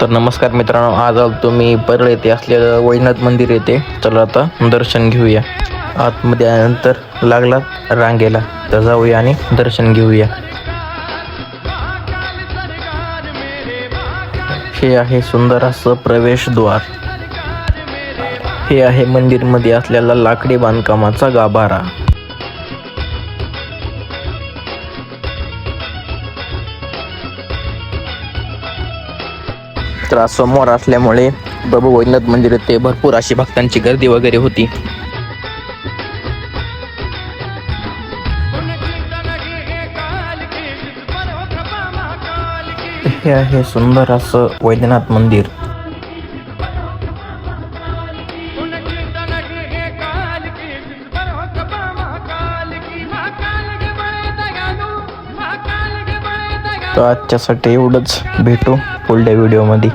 तर नमस्कार मित्रांनो, आज तुम्ही परळ येथे असलेलं वैजनाथ मंदिर येते. चला आता दर्शन घेऊया. आतमध्ये आल्यानंतर लागला रांगेला, तर जाऊया आणि दर्शन घेऊया. हे आहे सुंदर असं प्रवेशद्वार. हे आहे मंदिरमध्ये असलेला लाकडी बांधकामाचा गाभारा. तर आज सोमवार असल्यामुळे प्रभू वैजनाथ मंदिर येथे भरपूर अशी भक्तांची गर्दी वगैरे होती. हे आहे सुंदर असं वैजनाथ मंदिर. तर आजच्यासाठी एवढंच. भेटू पुढल्या व्हिडिओमध्ये.